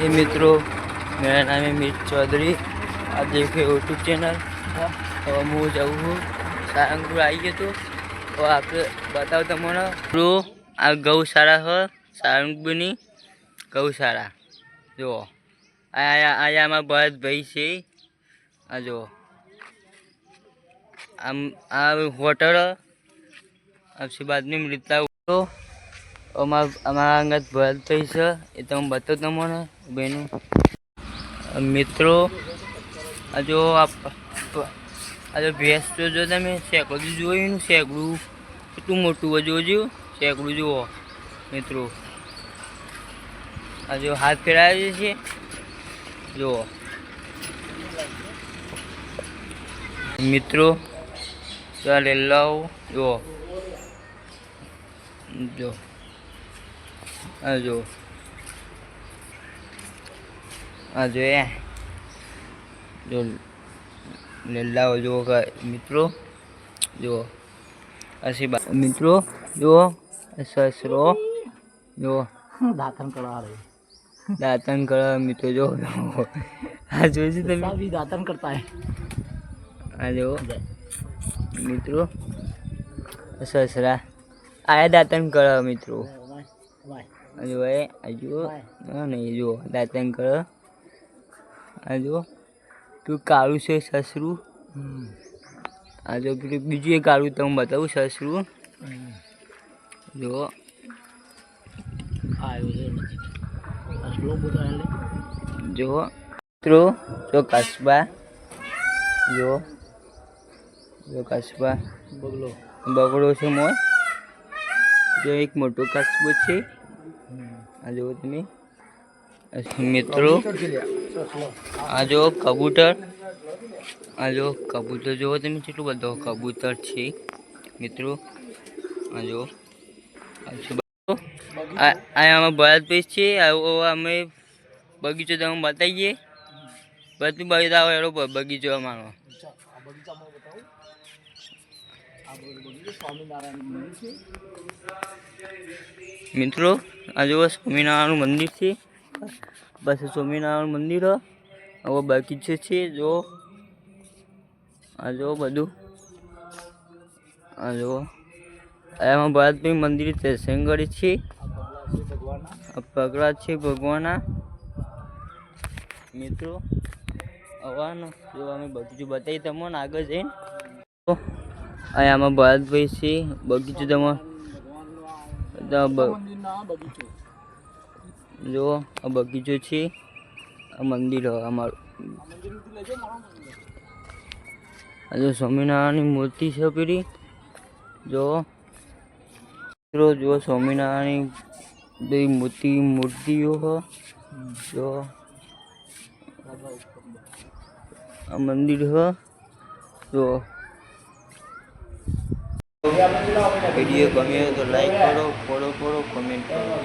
ये मित्रों, मेरा नाम है मित चौधरी। आप देख रहे यूट्यूब चैनल। और मैं जाऊँ सारंगपुर आइए तो आप बताओ तमने प्रो आ गौशाला है सारंगपुर गौशाला जो आया आया में बहुत भाई से आ जो आम आ होटल आपसे बाद में मिलता हो। हमारा अंगत बहुत पैसा ये तो हम बताओ तमने बहनों मित्रों आ जो आप आ जो भैंस जो तमें शेकड़ू जो शेकड़ू કેટલું મોટું જોજો શેકડું જુઓ મિત્રો આ જો હાથ ફેરાવે છે જુઓ મિત્રો ચાલે લાવ જુઓ જો આ જો લાવ જુઓ મિત્રો જુઓ ऐसी बात मित्रों जो ससरो जो दातन करा रहे मित्रों जो आज भी दातन करता है आज मित्रों ससरा आया दातन करा मित्रों जो है आजो नहीं जो दातन करा आजो तू कालू से ससरू आ जो बीजू एक आलू तो मैं बताऊँ ससरू जो जो मित्रों जो कस्बा जो कस्बा बगड़ो से मोय जो एक मोटो कस्बो छे आ जो तमे मित्रों आ जो कबूतर आ जो कबूतर जो तमे કેટલું બધો કબૂતર છે મિત્રો આ જો આમાં બળદ પીસ છે અમે બગીચો તમે બતાવીએ બધું બતાવો એનો બગીચો અમારો મિત્રો આ જો સ્વામિનારાયણ મંદિર છે બસ સ્વામિનારાયણ મંદિર હવે બગીચો છે જો आ जो बधु आ जो आया भारत में मंदिर दर्शन छे पगड़ा छे भगवान मित्रों आवानो जो हमें बगीचो बताई तमने आगे जईने तो आया में भारत भाई छे बगीचो तम जो आ बगीचो छे आ मंदिर अमारू जो स्वामीनारायण मूर्ति है पीड़ी जो जो स्वामीनारायण मूर्तिओ है जो मंदिर है जो वीडियो गमे तो लाइक करो फॉलो करो कमेंट करो।